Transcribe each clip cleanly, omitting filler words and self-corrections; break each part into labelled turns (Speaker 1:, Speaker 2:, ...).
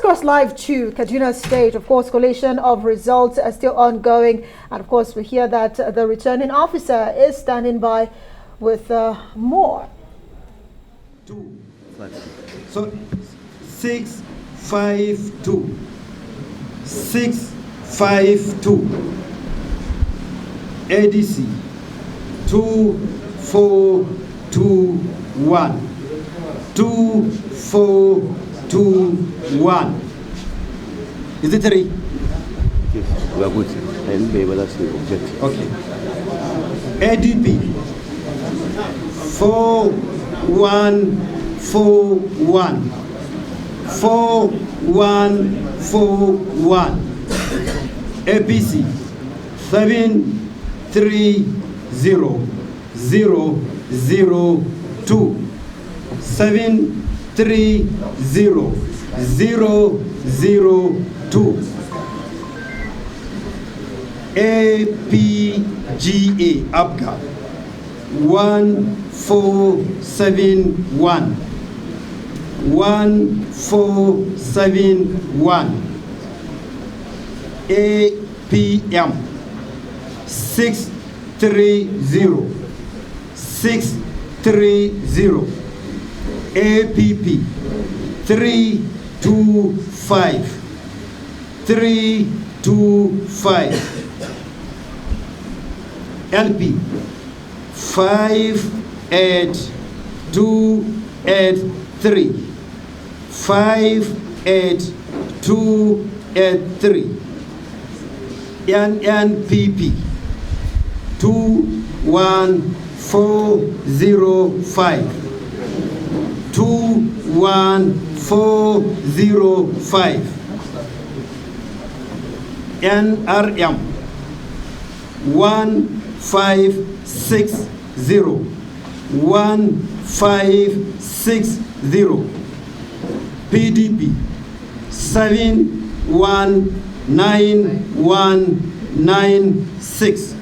Speaker 1: cross live to Kaduna State. Of course, collation of results are still ongoing. And of course, we hear that the returning officer is standing by with more.
Speaker 2: 2. So 652. 652. ADC 2421. 2421. Is it 3?
Speaker 3: Yes, we are good. And be able to object.
Speaker 2: Okay. ADP 4141. 4141. APC 730002. 730002. APGA APGA 1471. 1471. APM 630. 630. APP 325. 325. LP 58283. 58283. NNPP 21405. 21405. NRM 1560. 1560. PDP 719196.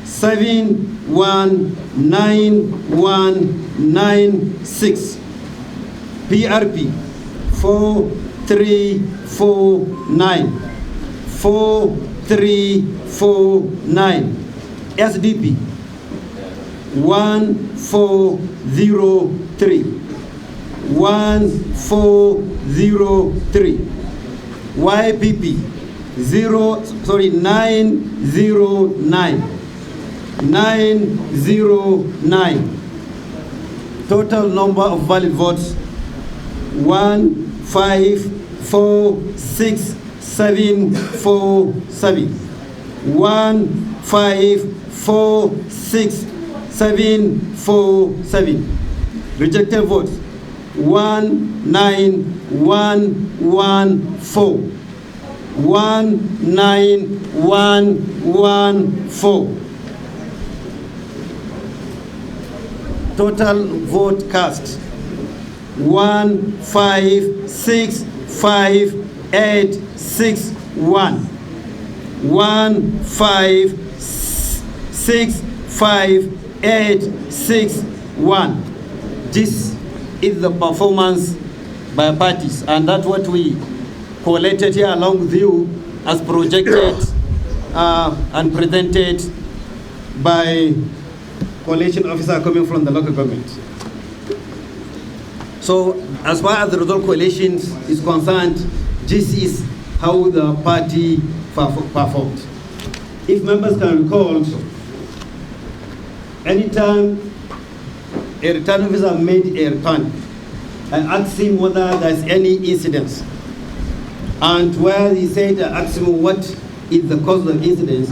Speaker 2: 719196. PRP 4349. 4349. SDP 1403. 1403. YPP 909. 909. Total number of valid votes 1546747. 1546747. Rejected votes 19114. 19114. Total vote cast 1565861. 1565861. This is the performance by parties, and that's what we collated here along with you as projected and presented by collation officer coming from the local government. So as far as the result collation is concerned, this is how the party performed. If members can recall, anytime a return officer made a return, I asked him whether there's any incidents. And where he said, I asked him what is the cause of the incidents,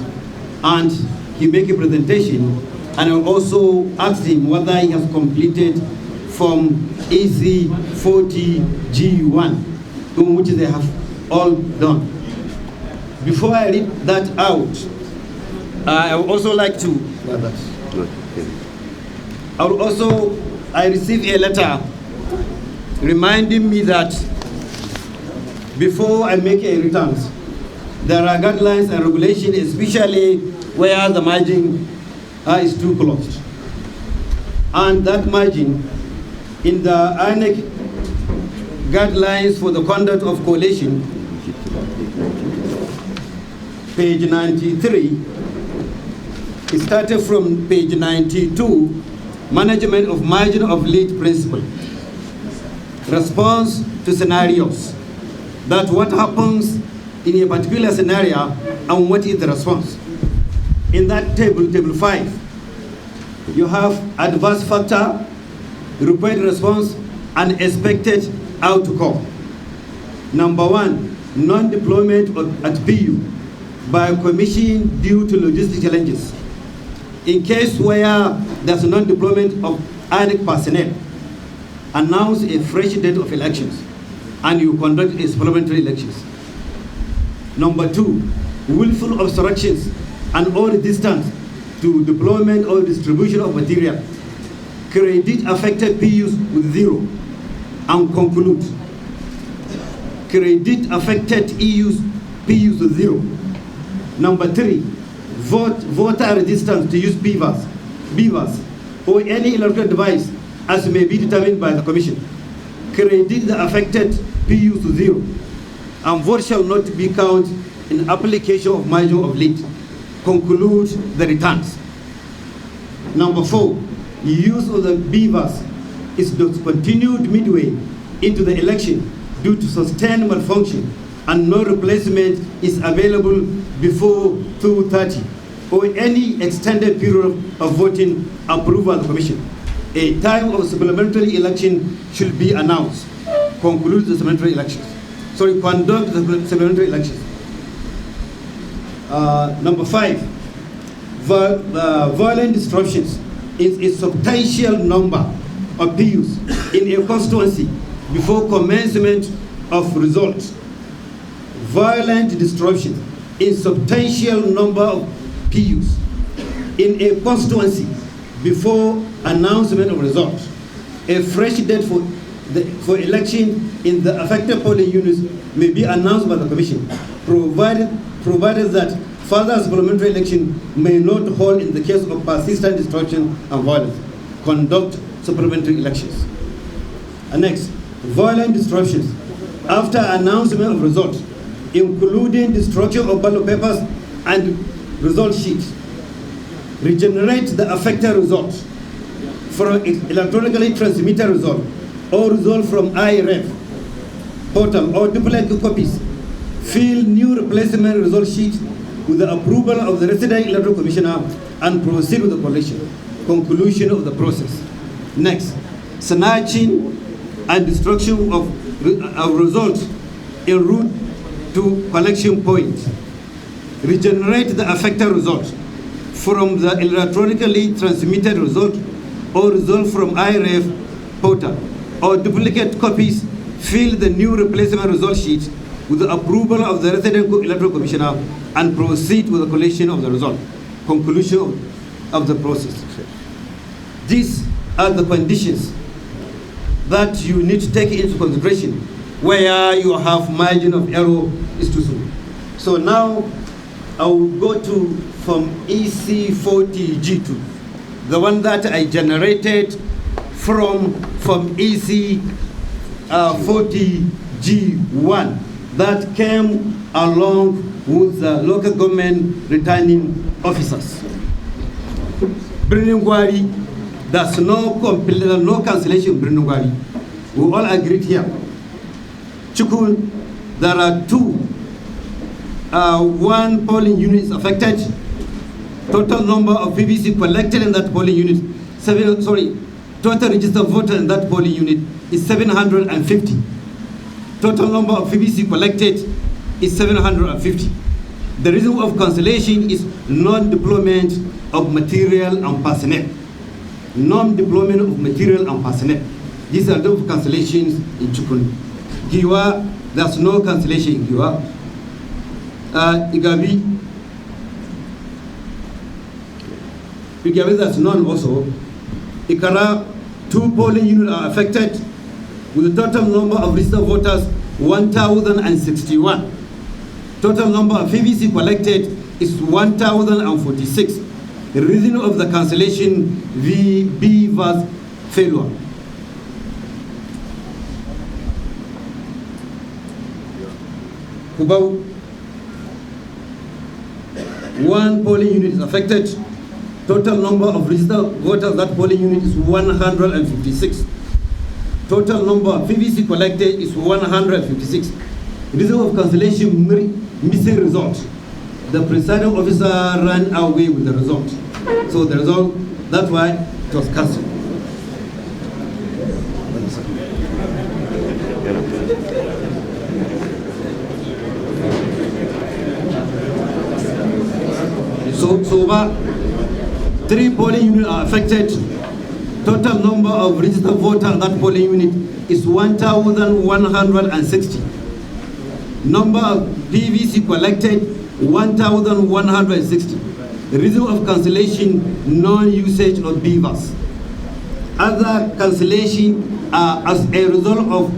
Speaker 2: and he made a presentation. And I also asked him whether he has completed from AC 40 G1, which they have all done. Before I read that out, I would also like to. I received a letter reminding me that before I make a returns, there are guidelines and regulations, especially where the margin is too closed. And that margin in the INEC guidelines for the conduct of collation, page 93, it started from page 92, management of margin of lead principle. Response to scenarios. That what happens in a particular scenario and what is the response. In that table, table 5, you have adverse factor, required response, and expected outcome. Number 1, non-deployment at PU by commission due to logistic challenges. In case where there's non-deployment of adequate personnel, announce a fresh date of elections and you conduct a supplementary elections. Number 2, willful obstructions and or resistance to deployment or distribution of material. Credit affected PUs with 0 and conclude. Credit affected PUs with 0. Number 3, voter resistance to use beavers or any electronic device as may be determined by the commission. Credit the affected PUs to 0 and vote shall not be counted in application of margin of lead. Conclude the returns. Number 4, use of the beavers is discontinued midway into the election due to sustained malfunction and no replacement is available before 2:30 or any extended period of voting approved by the commission. A time of supplementary election should be announced. Conclude the supplementary elections. Sorry, conduct the supplementary elections. Number 5, violent disruptions is a substantial number of PUs in a constituency before commencement of results. Violent disruption in substantial number of PUs in a constituency before announcement of results. A fresh date for election in the affected polling units may be announced by the commission, provided that further supplementary election may not hold in the case of persistent destruction and violence. Conduct supplementary elections. And next, violent disruptions after announcement of results, including destruction of ballot papers and result sheets. Regenerate the affected results from electronically transmitted result or result from IRF portal or duplicate copies. Fill new replacement result sheets with the approval of the resident electoral commissioner and proceed with the collation. Conclusion of the process. Next, snatching and destruction of results en route to collection point. Regenerate the affected results from the electronically transmitted result or result from IRF portal or duplicate copies. Fill the new replacement result sheet with the approval of the resident electoral commissioner and proceed with the collation of the result. Conclusion of the process. These are the conditions that you need to take into consideration where you have margin of error is too small. So now I will go to from EC40G2, the one that I generated from EC40G1 that came along with the local government returning officers. Birningwari, there's no cancellation in Birningwari. We all agreed here. Chukun, there are 2. One polling unit is affected. Total number of PVC collected in that polling unit, total registered voters in that polling unit is 750. Total number of PVC collected is 750. The reason of cancellation is non-deployment of material and personnel. Non-deployment of material and personnel. These are the cancellations in Chukun. Giwa, there's no cancellation in Giwa. Igabi, there's none also. Ikara, 2 polling units are affected with a total number of registered voters 1,061. Total number of PVC collected is 1,046. The reason of the cancellation VB was failure. Kubau, 1 polling unit is affected. Total number of registered voters that polling unit is 156. Total number of PVC collected is 156. Reason of cancellation, missing result. The presiding officer ran away with the result. So the result, that's why it was cancelled. So 3 polling units are affected. Total number of registered voters at that polling unit is 1,160. Number of PVC collected, 1,160. The reason of cancellation, non-usage of beavers. Other cancellation as a result of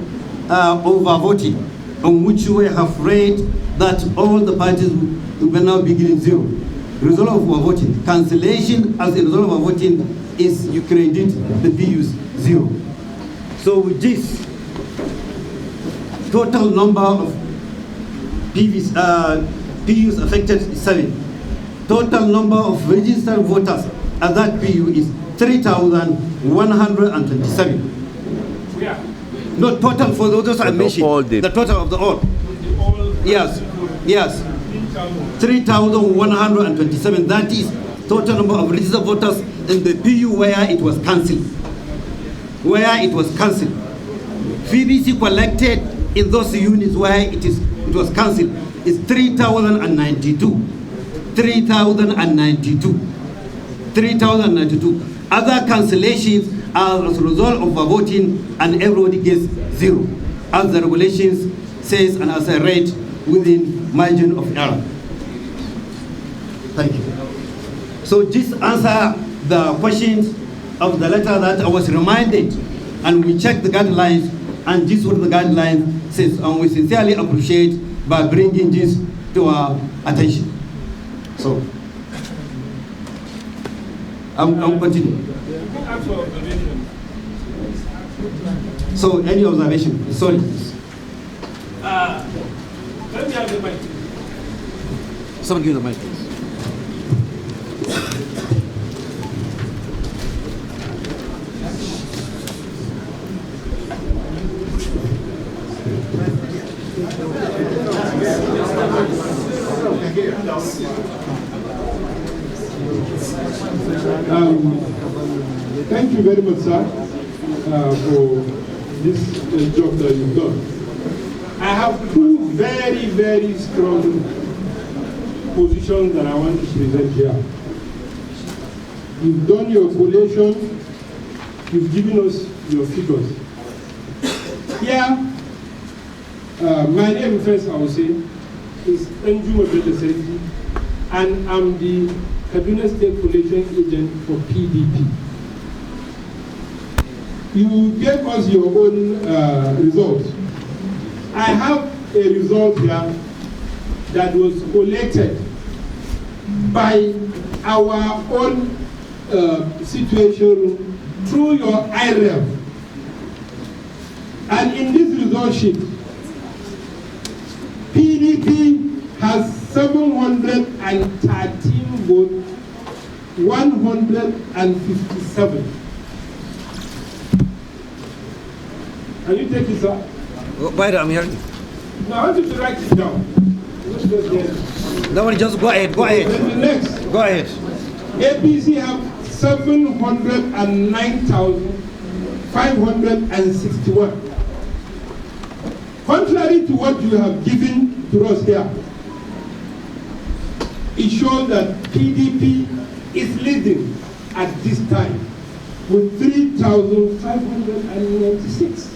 Speaker 2: overvoting, on which we have read that all the parties will now be given 0. Result of overvoting. Cancellation as a result of overvoting is you credit the PUs 0. So with this, total number of PUs affected is 7. Total number of registered voters at that PU is 3,127.
Speaker 4: Yeah.
Speaker 2: No, total for those I mentioned. The total of the all. Yes, yes. 3,127. That is total number of registered voters in the PU where it was cancelled. PVC collected in those units where it was cancelled is 3,092. 3,092. Other cancellations are as a result of voting, and everybody gets 0, as the regulations says and as I read within margin of error. Thank you. So this answer the questions of the letter that I was reminded, and we checked the guidelines, and this is what the guidelines says, and we sincerely appreciate by bringing this to our attention. So, I'm continuing. So, any observation? Sorry.
Speaker 4: Let me have the mic.
Speaker 2: Someone give the mic, please.
Speaker 5: Thank you very much, sir, for this job that you've done. I have 2 very, very strong positions that I want to present here. You've done your collation, you've given us your figures. Here, my name first, I will say, is Enju Mabete, and I'm the Kaduna State Collation Agent for PDP. You gave us your own results. I have a result here that was collected by our own situation through your IREV. And in this result sheet, PDP has 713 votes, 157. Can you take it, sir?
Speaker 2: Wait, I'm here.
Speaker 5: Now I want you to write it down.
Speaker 2: No one, just go ahead, go ahead.
Speaker 5: Next.
Speaker 2: Go ahead.
Speaker 5: APC have 709,561. Contrary to what you have given to us here, it shows that PDP is leading at this time with 3,596.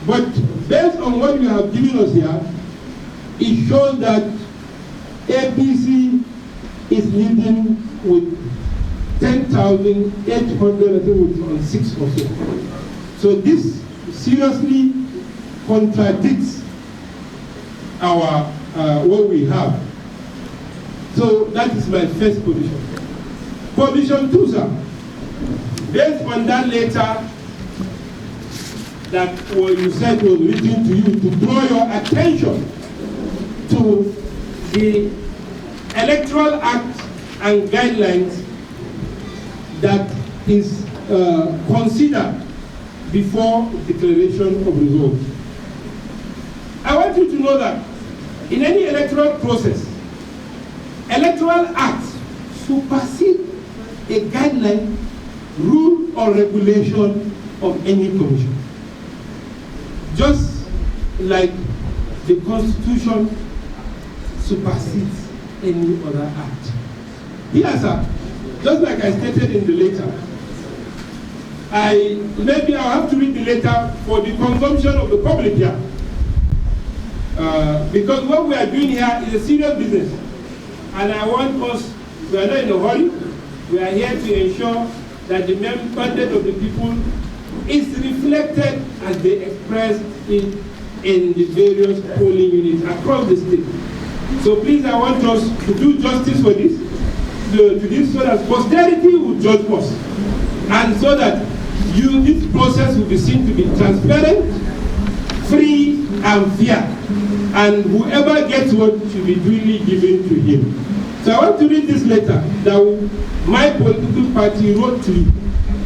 Speaker 5: But based on what you have given us here, it shows that APC is leading with 10,806 or so. So this seriously contradicts our what we have. So that is my first position. Position 2, sir. Based on that letter that what you said was written to you to draw your attention to the Electoral Act and guidelines that is considered before declaration of results. I want you to know that in any electoral process, electoral acts supersede a guideline, rule, or regulation of any commission. Just like the Constitution supersedes any other act. Here, sir, just like I stated in the letter, maybe I'll have to read the letter for the consumption of the public here. Because what we are doing here is a serious business. And I want us, we are not in a hurry, we are here to ensure that the mandate of the people is reflected as they express it in the various polling units across the state. So please, I want us to do justice for this, so that posterity will judge us. And so that this process will be seen to be transparent, free, and fair. And whoever gets what should be duly given to him. So I want to read this letter that my political party wrote to you,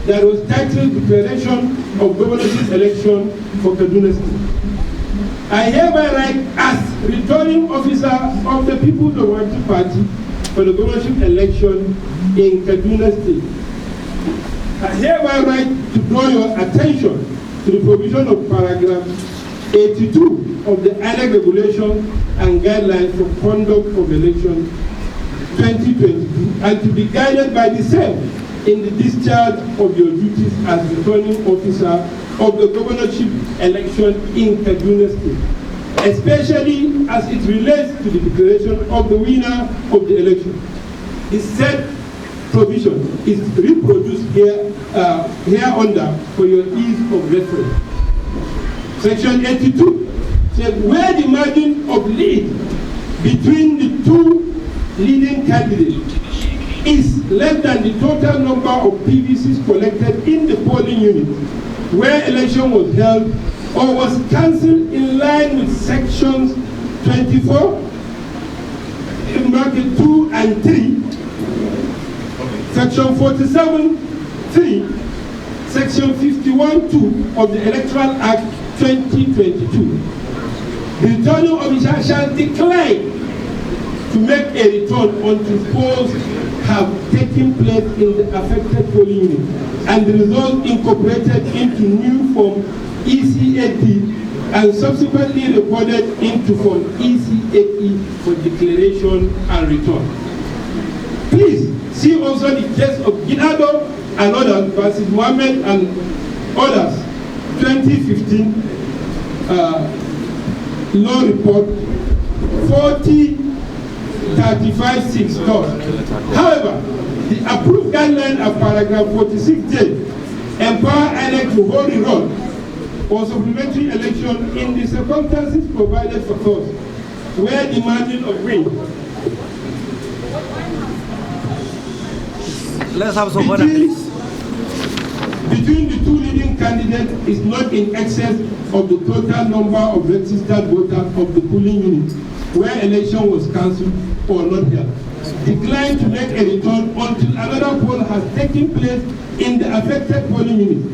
Speaker 5: that was titled Declaration of Governorship Election for Kaduna State. I hereby write as returning officer of the People's Democratic Party for the governorship election in Kaduna State. I hereby write to draw your attention to the provision of paragraph 82 of the INEC Regulations and Guidelines for Conduct of Election 2022, and to be guided by the same in the discharge of your duties as returning officer of the governorship election in Kaduna State, especially as it relates to the declaration of the winner of the election. The said provision is reproduced hereunder for your ease of reference. Section 82 says, where the margin of lead between the two leading candidates is less than the total number of PVCs collected in the polling unit where election was held or was cancelled in line with sections 24, in bracket 2 and 3, section 47, 3, section 51(2) of the Electoral Act 2022. The returning officer shall decline to make a return until polls have taken place in the affected polling unit and the results incorporated into new form EC80 and subsequently recorded into form EC80 for declaration and return. Please see also the case of Ginado and others versus Mohammed and others, 2015 law report 4035-6. However, the approved guideline of paragraph 46J empower INEC to hold a role for supplementary election in the circumstances provided for us, where the margin of win between the two leading candidates is not in excess of the total number of registered voters of the polling unit where election was cancelled or not held. Decline to make a return until another poll has taken place in the affected polling unit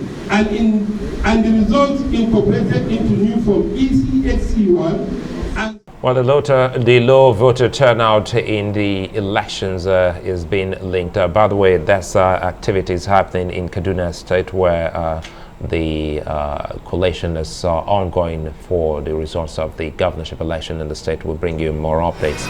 Speaker 5: and the results incorporated into new form EC8C1.
Speaker 6: Well, the low voter turnout in the elections is being linked. By the way, there's activities happening in Kaduna State where the collation is ongoing for the results of the governorship election in the state. Will bring you more updates.